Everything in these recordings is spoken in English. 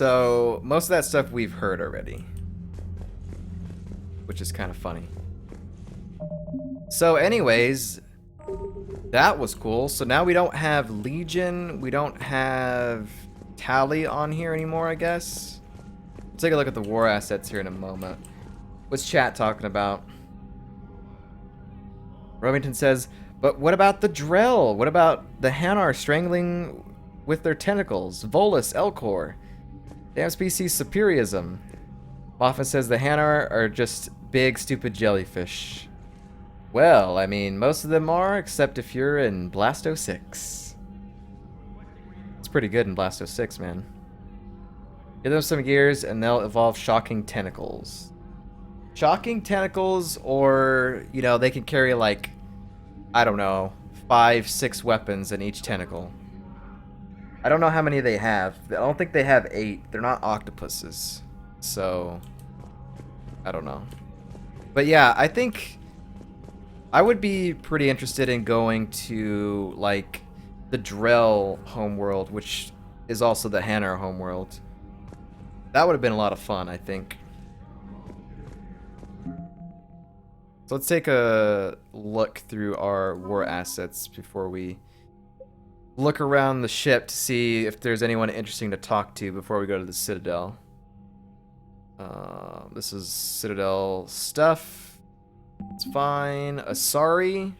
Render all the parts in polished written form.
So most of that stuff we've heard already, which is kind of funny. So anyways, that was cool. So now we don't have Legion, we don't have Tally on here anymore, I guess. We'll take a look at the war assets here in a moment. What's chat talking about? Remington says, but what about the Drell? What about the Hanar strangling with their tentacles? Volus, Elcor. Damn species superiism. Moffat says the Hanar are just big, stupid jellyfish. Well, I mean, most of them are, except if you're in Blasto 6. It's pretty good in Blasto 6, man. Give them some gears, and they'll evolve shocking tentacles. Shocking tentacles, or, you know, they can carry, like, I don't know, 5, 6 weapons in each tentacle. I don't know how many they have. I don't think they have 8. They're not octopuses. So, I don't know. But yeah, I think I would be pretty interested in going to, like, the Drell homeworld, which is also the Hanar homeworld. That would have been a lot of fun, I think. So let's take a look through our war assets before we look around the ship to see if there's anyone interesting to talk to before we go to the Citadel. This is Citadel stuff. It's fine. Asari.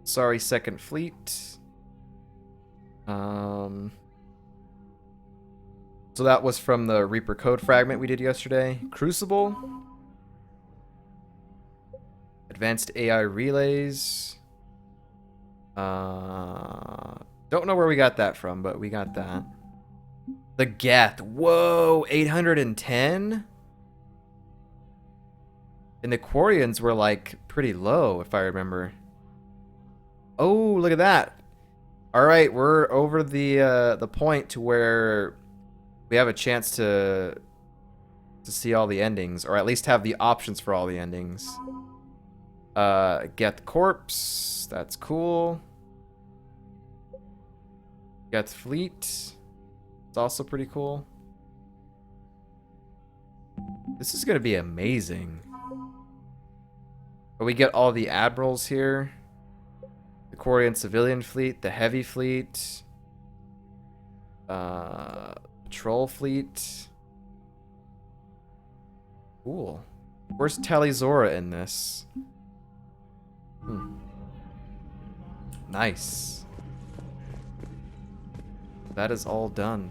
Asari Second Fleet. So that was from the Reaper Code fragment we did yesterday. Crucible. Advanced AI relays. Don't know where we got that from, but we got that. The Geth. Whoa, 810? And the Quarians were like pretty low, if I remember. Oh, look at that. All right, we're over the point to where we have a chance to see all the endings, or at least have the options for all the endings. Geth Corpse, that's cool. Geth Fleet, it's also pretty cool. This is gonna be amazing. But we get all the admirals here. The Quarian civilian fleet, the heavy fleet, patrol fleet. Cool. Where's Talizora in this? Nice. That is all done.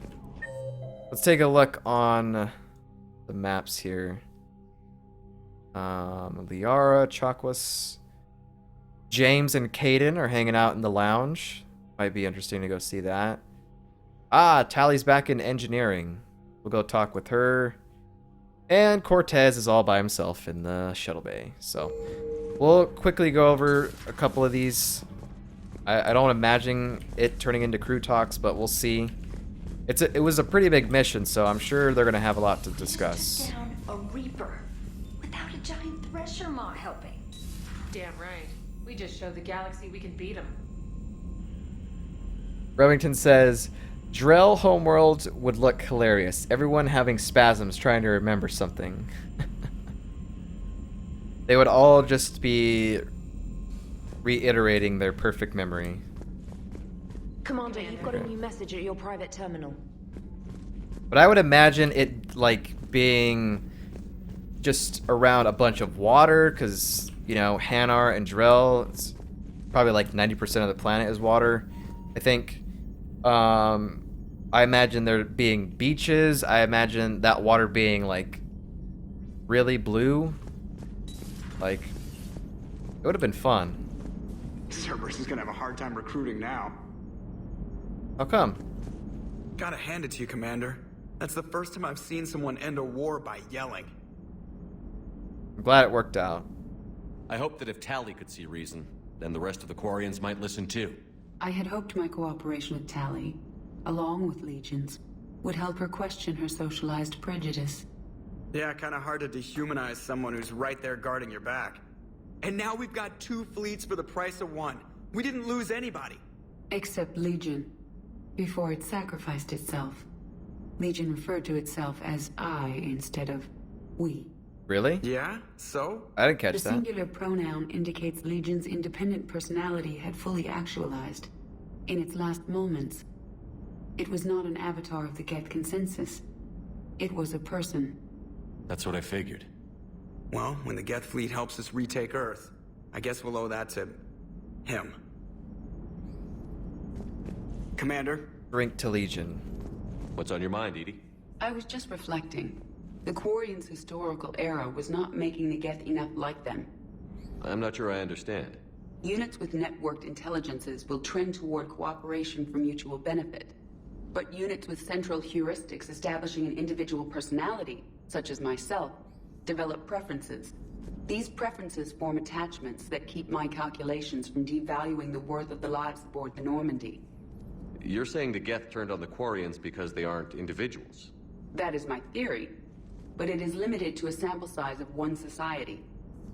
Let's take a look on the maps here. Liara, Chakwas, James and Caden are hanging out in the lounge. Might be interesting to go see that. Ah, Tally's back in engineering. We'll go talk with her. And Cortez is all by himself in the shuttle bay. So we'll quickly go over a couple of these. I don't imagine it turning into crew talks, but we'll see. It was a pretty big mission, so I'm sure they're going to have a lot to discuss. Down a Reaper without a giant thresher maw helping. Damn right. We just showed the galaxy we can beat them. Remington says, Drell homeworld would look hilarious. Everyone having spasms trying to remember something. They would all just be reiterating their perfect memory. Commander, you've got a new message at your private terminal. But I would imagine it like being just around a bunch of water, because, you know, Hanar and Drell, it's probably like 90% of the planet is water. I think, I imagine there being beaches. I imagine that water being like really blue. Like, it would have been fun. Cerberus is gonna have a hard time recruiting now. How come? Gotta hand it to you, Commander. That's the first time I've seen someone end a war by yelling. I'm glad it worked out. I hope that if Tally could see reason, then the rest of the Quarians might listen too. I had hoped my cooperation with Tally, along with Legion's, would help her question her socialized prejudice. Yeah, kinda hard to dehumanize someone who's right there guarding your back. And now we've got 2 fleets for the price of 1. We didn't lose anybody. Except Legion, before it sacrificed itself. Legion referred to itself as I instead of we. Really? Yeah? So? I didn't The catch that. singular pronoun indicates Legion's independent personality had fully actualized. In its last moments, it was not an avatar of the Geth consensus. It was a person. That's what I figured. Well, when the Geth fleet helps us retake Earth, I guess we'll owe that to him. Commander? Drink to Legion. What's on your mind, Edie? I was just reflecting. The Quarians' historical era was not making the Geth enough like them. I'm not sure I understand. Units with networked intelligences will trend toward cooperation for mutual benefit. But units with central heuristics establishing an individual personality, such as myself, develop preferences. These preferences form attachments that keep my calculations from devaluing the worth of the lives aboard the Normandy. You're saying the Geth turned on the Quarians because they aren't individuals? That is my theory, but it is limited to a sample size of one society.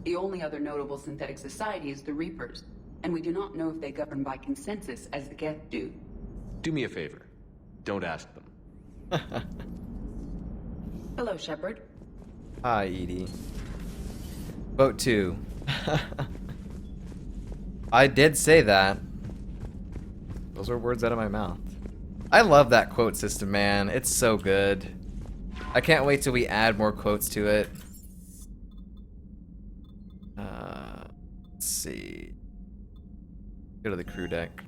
The only other notable synthetic society is the Reapers, and we do not know if they govern by consensus as the Geth do. Do me a favor. Don't ask them. Hello, Shepard. Hi, Edie. Vote 2. I did say that. Those are words out of my mouth. I love that quote system, man. It's so good. I can't wait till we add more quotes to it. Let's see. Go to the crew deck.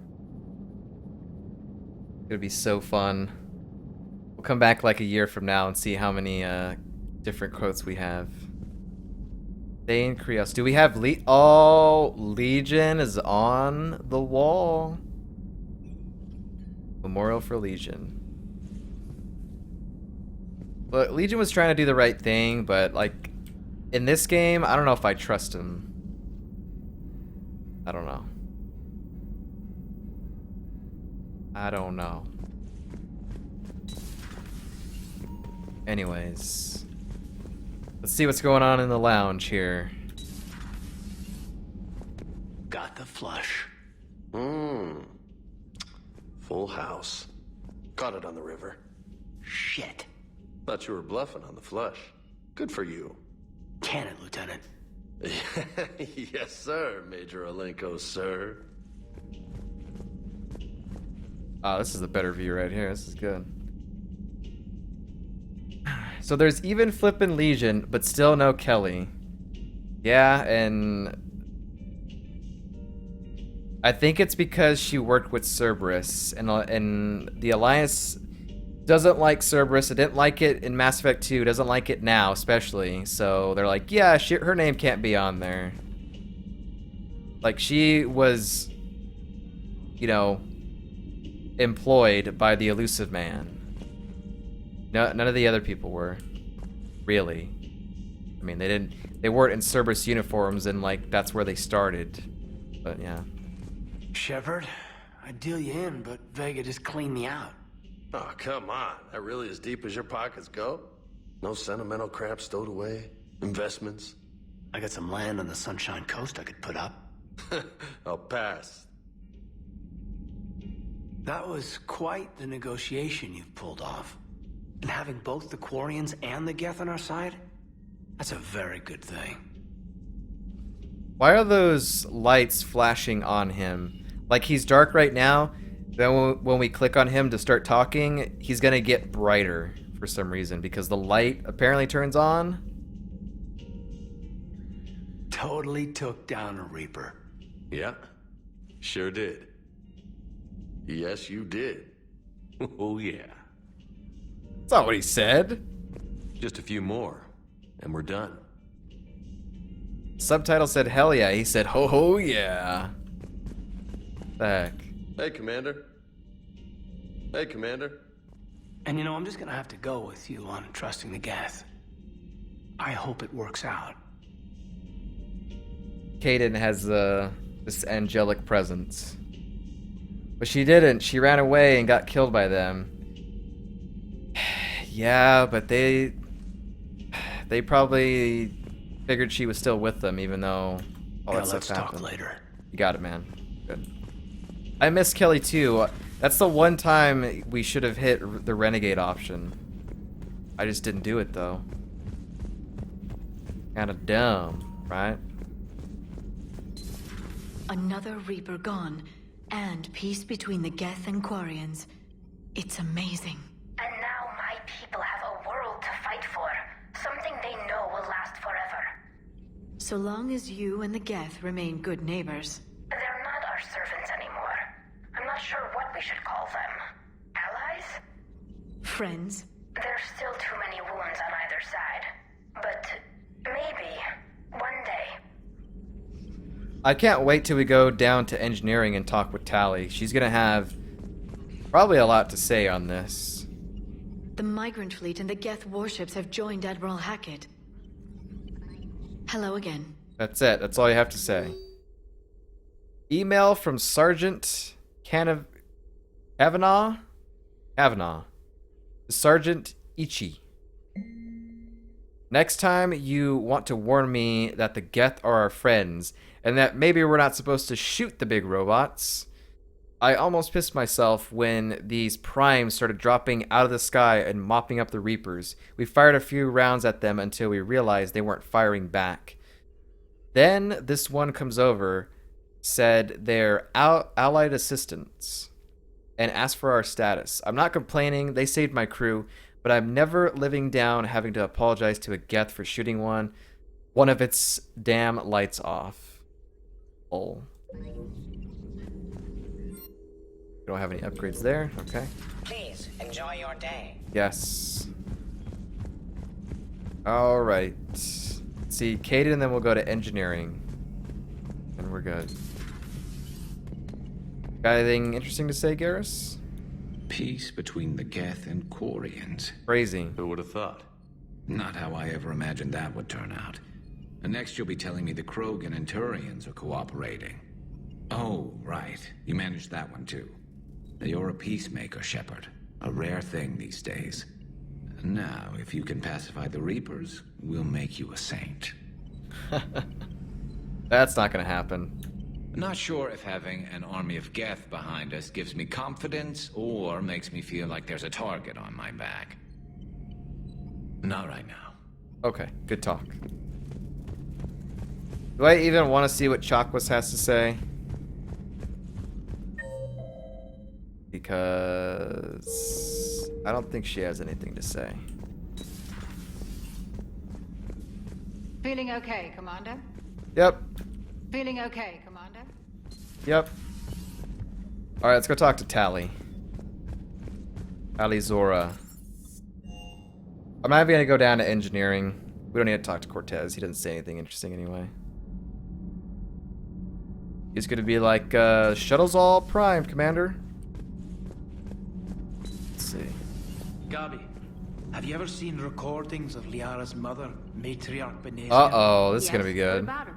It'll be so fun. We'll come back like a year from now and see how many different quotes we have. Thane Krios. Do we have Oh, Legion is on the wall. Memorial for Legion. Look, Legion was trying to do the right thing, but like in this game, I don't know if I trust him. I don't know. I don't know. Anyways, let's see what's going on in the lounge here. Got the flush. Full house. Caught it on the river. Shit. Thought you were bluffing on the flush. Good for you. Can it, Lieutenant? Yes, sir, Major Olenko, sir. Oh, this is the better view right here. This is good. So there's even flippin' Legion, but still no Kelly. Yeah, and I think it's because she worked with Cerberus, and the Alliance doesn't like Cerberus. It didn't like it in Mass Effect 2. Doesn't like it now, especially. So they're like, yeah, her name can't be on there. Like she was, you know, employed by the Elusive Man. No, none of the other people were, really. I mean, they weren't in Cerberus uniforms, and like that's where they started. But yeah. Shepard, I'd deal you in, but Vega just cleaned me out. Oh, come on. That really as deep as your pockets go? No sentimental crap stowed away? Investments? I got some land on the Sunshine Coast I could put up. I'll pass. That was quite the negotiation you've pulled off. And having both the Quarians and the Geth on our side, that's a very good thing. Why are those lights flashing on him? Like he's dark right now, then when we click on him to start talking, he's gonna get brighter for some reason because the light apparently turns on. Totally took down a Reaper. Yeah, sure did. Yes, you did. Oh, yeah. That's not what he said. Just a few more, and we're done. Subtitle said hell yeah. He said ho ho yeah. Heck. Hey, Commander. Hey, Commander. And you know, I'm just gonna have to go with you on trusting the Geth. I hope it works out. Kaden has this angelic presence. But she didn't. She ran away and got killed by them. Yeah, but they probably figured she was still with them, even though all that stuff Let's talk happened. later. You got it, man. Good. I miss Kelly too. That's the one time we should have hit the Renegade option. I just didn't do it though. Kinda dumb, right? Another Reaper gone, and peace between the Geth and Quarians. It's amazing. And now my people have a world to fight for. Something they know will last forever. So long as you and the Geth remain good neighbors. They're not our servants anymore. I'm not sure what we should call them. Allies? Friends. There's still too many wounds on either side. But maybe one day. I can't wait till we go down to engineering and talk with Tally. She's gonna have probably a lot to say on this. The Migrant Fleet and the Geth warships have joined Admiral Hackett. Hello again. That's it. That's all you have to say. Email from Sergeant Kavanaugh to Sergeant Ichi. Next time you want to warn me that the Geth are our friends, and that maybe we're not supposed to shoot the big robots. I almost pissed myself when these primes started dropping out of the sky and mopping up the Reapers. We fired a few rounds at them until we realized they weren't firing back. Then this one comes over, said they're allied assistants, and asked for our status. I'm not complaining, they saved my crew, but I'm never living down having to apologize to a Geth for shooting one of its damn lights off. Oh. Don't have any upgrades there. Okay. Please enjoy your day. Yes. All right. Let's see, Kaden, and then we'll go to engineering, and we're good. Got anything interesting to say, Garrus? Peace between the Geth and Quarians. Crazy. Who would have thought? Not how I ever imagined that would turn out. And next you'll be telling me the Krogan and Turians are cooperating. Oh, right. You managed that one too. You're a peacemaker, Shepard. A rare thing these days. Now, if you can pacify the Reapers, we'll make you a saint. That's not gonna happen. Not sure if having an army of Geth behind us gives me confidence or makes me feel like there's a target on my back. Not right now. Okay, good talk. Do I even want to see what Chakwas has to say? Because I don't think she has anything to say. Feeling okay, Commander? Yep. Feeling okay, Commander? Yep. Alright, let's go talk to Tally. Tally Zora. I'm not even gonna go down to engineering. We don't need to talk to Cortez. He doesn't say anything interesting anyway. He's gonna be like, shuttle's all primed, Commander. Let's see. Gabi, have you ever seen recordings of Liara's mother, Matriarch Benazia? Uh-oh, this is gonna be What good. about her?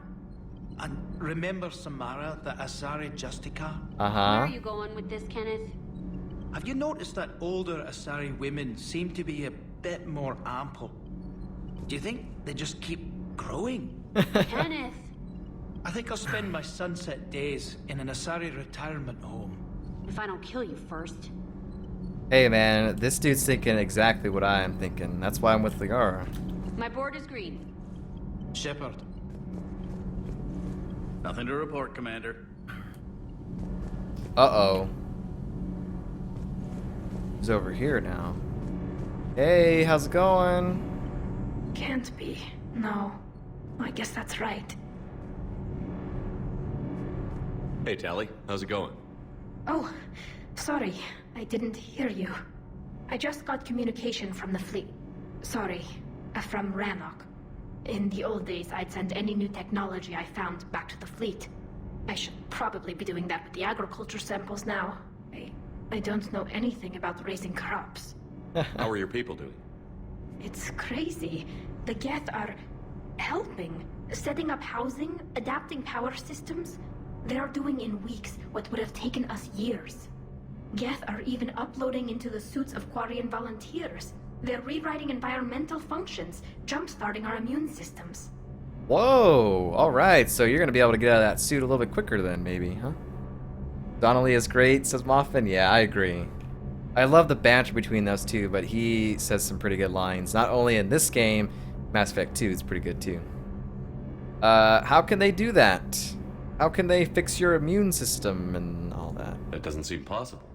And remember Samara, the Asari Justica? Where Uh-huh. are you going with this, Kenneth? Have you noticed that older Asari women seem to be a bit more ample? Do you think they just keep growing? Kenneth! I think I'll spend my sunset days in an Asari retirement home. If I don't kill you first. Hey man, this dude's thinking exactly what I am thinking. That's why I'm with Liara. My board is green. Shepard. Nothing to report, Commander. Uh-oh. He's over here now. Hey, how's it going? Can't be. No. I guess that's right. Hey, Tally. How's it going? Oh, sorry. I didn't hear you. I just got communication from the fleet. Sorry, from Rannoch. In the old days, I'd send any new technology I found back to the fleet. I should probably be doing that with the agriculture samples now. I don't know anything about raising crops. How are your people doing? It's crazy. The Geth are helping, setting up housing, adapting power systems. They are doing in weeks what would have taken us years. Geth are even uploading into the suits of Quarian volunteers. They're rewriting environmental functions, jump-starting our immune systems. Whoa! Alright, so you're gonna be able to get out of that suit a little bit quicker then, maybe, huh? Donnelly is great, says Moffin. Yeah, I agree. I love the banter between those two, but he says some pretty good lines. Not only in this game, Mass Effect 2 is pretty good too. How can they do that? How can they fix your immune system and all that? That doesn't seem possible.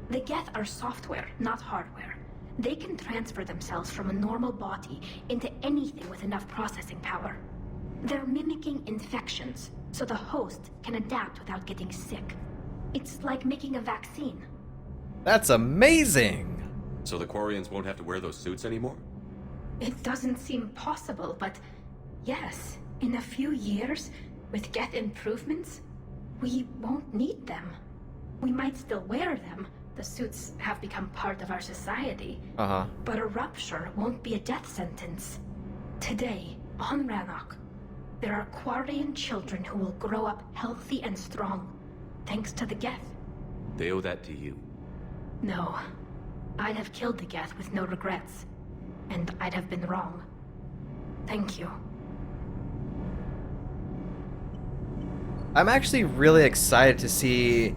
The Geth are software, not hardware. They can transfer themselves from a normal body into anything with enough processing power. They're mimicking infections, so the host can adapt without getting sick. It's like making a vaccine. That's amazing! So the Quarians won't have to wear those suits anymore? It doesn't seem possible, but yes, in a few years, with Geth improvements, we won't need them. We might still wear them. The suits have become part of our society. But a rupture won't be a death sentence. Today, on Rannoch, there are Quarian children who will grow up healthy and strong, thanks to the Geth. They owe that to you. No. I'd have killed the Geth with no regrets. And I'd have been wrong. Thank you. I'm actually really excited to see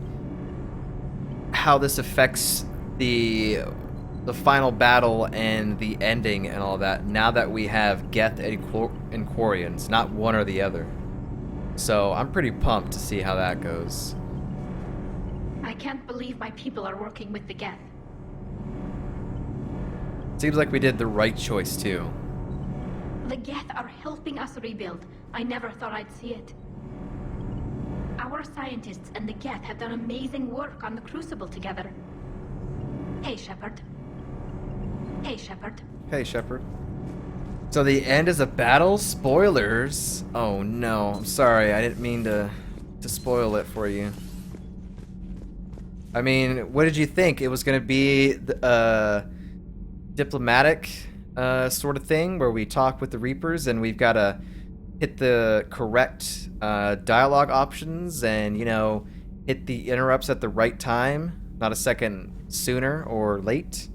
how this affects the final battle and the ending and all that, now that we have Geth and Quarians, not one or the other. So I'm pretty pumped to see how that goes. I can't believe my people are working with the Geth. Seems like we did the right choice too. The Geth are helping us rebuild. I never thought I'd see it. Our scientists and the Geth have done amazing work on the Crucible together. Hey, Shepard. Hey, Shepard. Hey, Shepard. So the end is a battle? Spoilers? Oh no, I'm sorry, I didn't mean to spoil it for you. I mean, what did you think? It was gonna be diplomatic sort of thing where we talk with the Reapers and we've gotta hit the correct dialogue options and, you know, hit the interrupts at the right time, not a second sooner or late.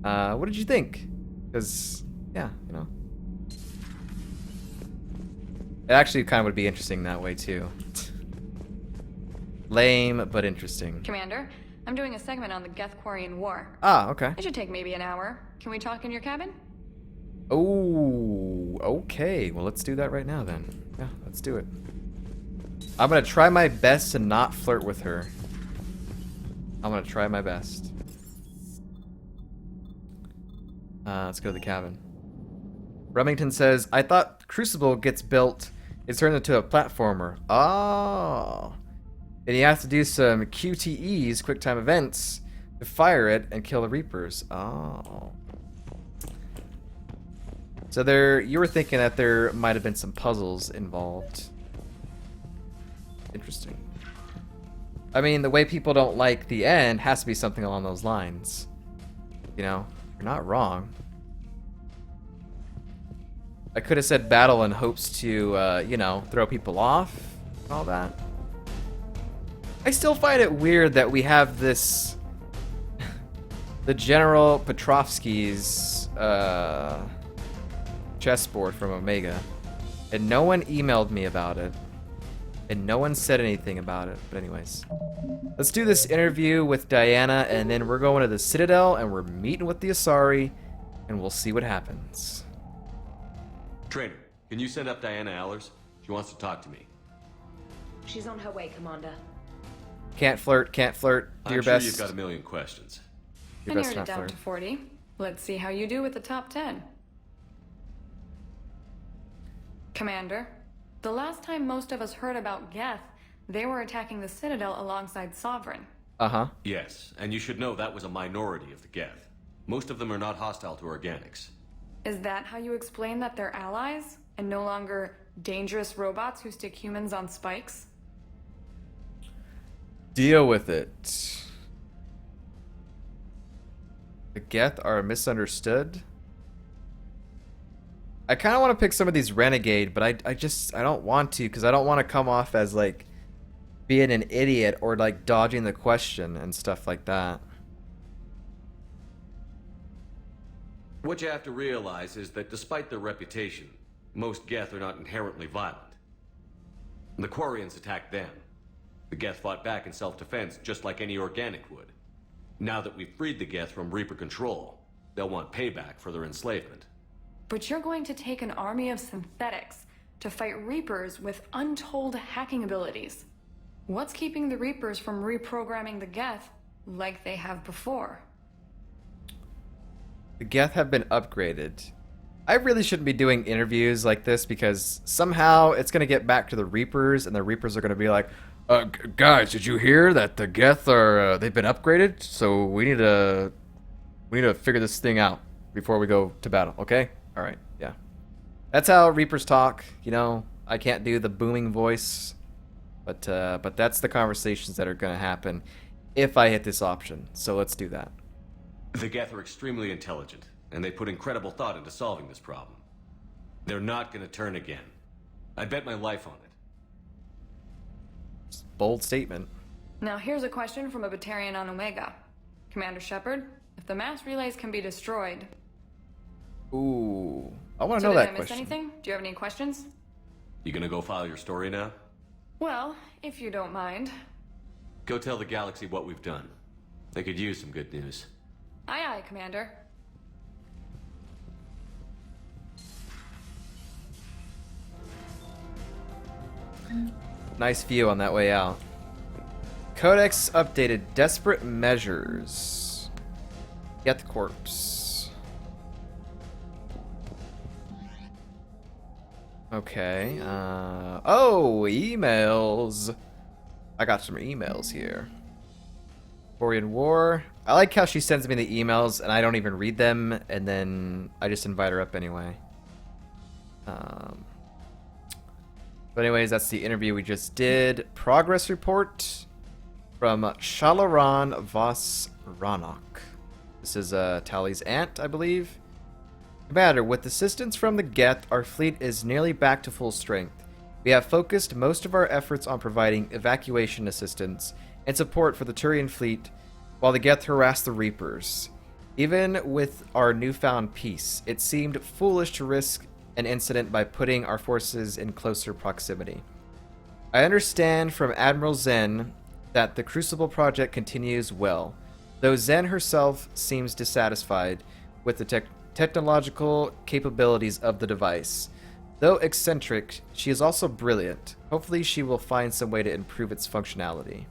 What did you think? Because, yeah, you know. It actually kind of would be interesting that way, too. Lame, but interesting. Commander, I'm doing a segment on the Geth-Quarian War. Ah, okay. It should take maybe an hour. Can we talk in your cabin? Oh, okay. Well, let's do that right now, then. Yeah, let's do it. I'm gonna try my best to not flirt with her. I'm gonna try my best. Let's go to the cabin. Remington says, I thought Crucible gets built, it's turned into a platformer. Oh. And you have to do some QTEs, quick time events, to fire it and kill the Reapers. Oh. So you were thinking that there might have been some puzzles involved. Interesting. I mean, the way people don't like the end has to be something along those lines. You know, you're not wrong. I could have said battle in hopes to, you know, throw people off and all that. I still find it weird that we have this... the General Petrovsky's, chessboard from Omega. And no one emailed me about it. And no one said anything about it. But anyways. Let's do this interview with Diana, and then we're going to the Citadel, and we're meeting with the Asari, and we'll see what happens. Trainer, can you send up Diana Allers? She wants to talk to me. She's on her way, Commander. Can't flirt, can't flirt. Do your I'm sure best. you've got a million questions. Your I best narrowed not it down flirt. to 40. Let's see how you do with the top 10. Commander, the last time most of us heard about Geth, they were attacking the Citadel alongside Sovereign. Uh-huh. Yes, and you should know that was a minority of the Geth. Most of them are not hostile to organics. Is that how you explain that they're allies, and no longer dangerous robots who stick humans on spikes? Deal with it. The Geth are misunderstood. I kind of want to pick some of these Renegade, but I don't want to, because I don't want to come off as, like, being an idiot or, like, dodging the question and stuff like that. What you have to realize is that despite their reputation, most Geth are not inherently violent. The Quarians attacked them. The Geth fought back in self-defense just like any organic would. Now that we've freed the Geth from Reaper control, they'll want payback for their enslavement. But you're going to take an army of synthetics to fight Reapers with untold hacking abilities. What's keeping the Reapers from reprogramming the Geth like they have before? The Geth have been upgraded. I really shouldn't be doing interviews like this because somehow it's going to get back to the Reapers, and the Reapers are going to be like, guys, did you hear that the Geth are, they've been upgraded? So we need to figure this thing out before we go to battle, okay? All right, yeah. That's how Reapers talk, you know. I can't do the booming voice, but that's the conversations that are going to happen if I hit this option. So let's do that. The Geth are extremely intelligent, and they put incredible thought into solving this problem. They're not going to turn again. I bet my life on it. Bold statement. Now here's a question from a Batarian on Omega. Commander Shepard, if the mass relays can be destroyed... Ooh, I want to So know did that I miss question. anything? Do you have any questions? You gonna go file your story now? Well, if you don't mind. Go tell the galaxy what we've done. They could use some good news. Aye aye, Commander. Nice view on that way out. Codex updated. Desperate measures. Get the corpse. Okay. Oh, emails. I got some emails here. Korean War. I like how she sends me the emails and I don't even read them, and then I just invite her up anyway. But anyways, that's the interview we just did. Progress report from Shalaran Vos Rannoch. This is Tally's aunt, I believe. Commander, with assistance from the Geth, our fleet is nearly back to full strength. We have focused most of our efforts on providing evacuation assistance and support for the Turian fleet while the Geth harass the Reapers. Even with our newfound peace, it seemed foolish to risk an incident by putting our forces in closer proximity. I understand from Admiral Zen that the Crucible project continues well, though Zen herself seems dissatisfied with the technological capabilities of the device. Though eccentric, she is also brilliant. Hopefully she will find some way to improve its functionality.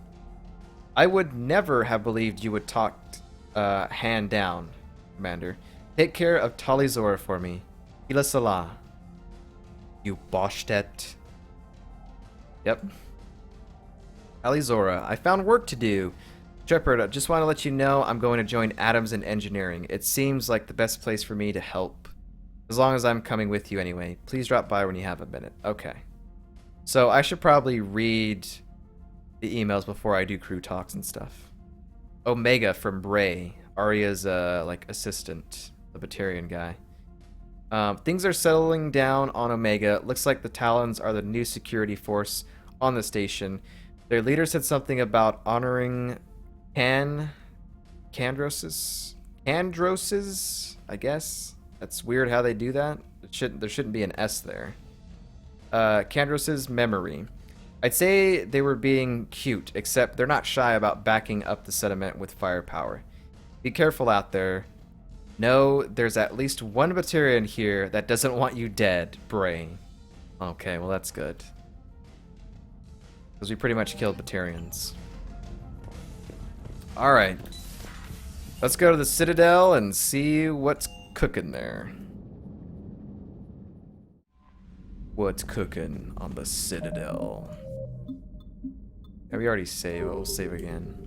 I would never have believed you would talk hand down, Commander. Take care of Talizora for me. Ila Salah. You Boshtet. Yep. Talizora, I found work to do. Shepard, I just want to let you know I'm going to join Atoms in Engineering. It seems like the best place for me to help. As long as I'm coming with you anyway. Please drop by when you have a minute. Okay. So I should probably read the emails before I do crew talks and stuff. Omega from Bray. Arya's like assistant. The Batarian guy. Things are settling down on Omega. Looks like the Talons are the new security force on the station. Their leader said something about honoring Candroses, I guess. That's weird how they do that. There shouldn't be an S there. Candros's memory. I'd say they were being cute, except they're not shy about backing up the sediment with firepower. Be careful out there. No, there's at least one Batarian here that doesn't want you dead, Bray. Okay, well that's good. Because we pretty much killed Batarians. Alright. Let's go to the Citadel and see what's cooking there. What's cooking on the Citadel? Yeah, we already saved. We'll save again.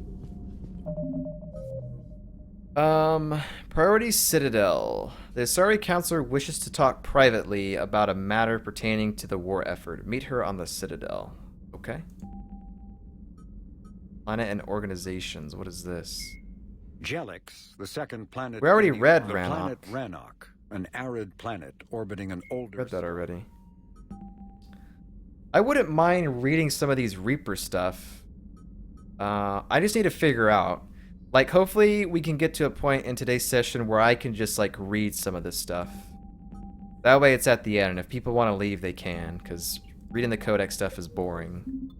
Priority Citadel. The Asari Counselor wishes to talk privately about a matter pertaining to the war effort. Meet her on the Citadel. Okay. Planet and organizations. What is this? Jelix, the second planet. We already beneath read the Rannoch. planet Rannoch, an arid planet orbiting an older. Read that already. I wouldn't mind reading some of these Reaper stuff. I just need to figure out. Like, hopefully we can get to a point in today's session where I can just, like, read some of this stuff. That way it's at the end, and if people want to leave, they can, because reading the Codex stuff is boring.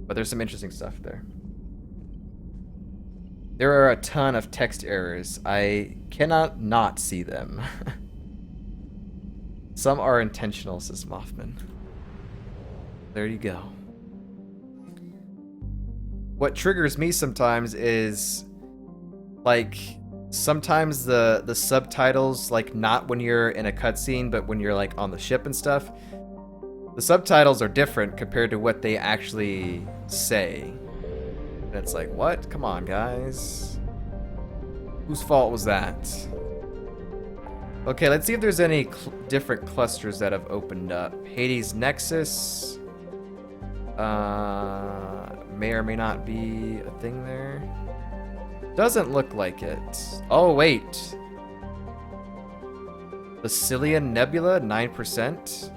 But there's some interesting stuff there. There are a ton of text errors. I cannot not see them. Some are intentional, says Mothman. There you go. What triggers me sometimes is, like, sometimes the subtitles, like, not when you're in a cutscene, but when you're, like, on the ship and stuff, the subtitles are different compared to what they actually say. And it's like, what? Come on, guys. Whose fault was that? Okay, let's see if there's any different clusters that have opened up. Hades Nexus. May or may not be a thing there. Doesn't look like it. Oh, wait. The Cillian Nebula, 9%.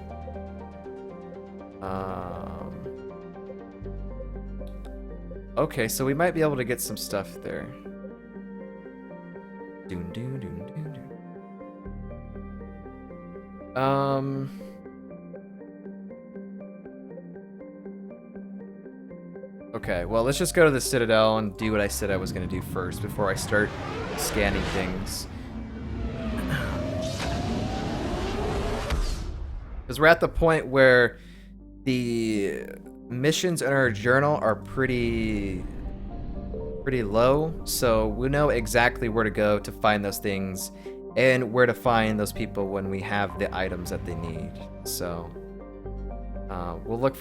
Okay, so we might be able to get some stuff there. Doon, doon, doon, doon, doon. Okay, well, let's just go to the Citadel and do what I said I was going to do first before I start scanning things. Because we're at the point where the missions in our journal are pretty low, so we know exactly where to go to find those things and where to find those people when we have the items that they need. So we'll look for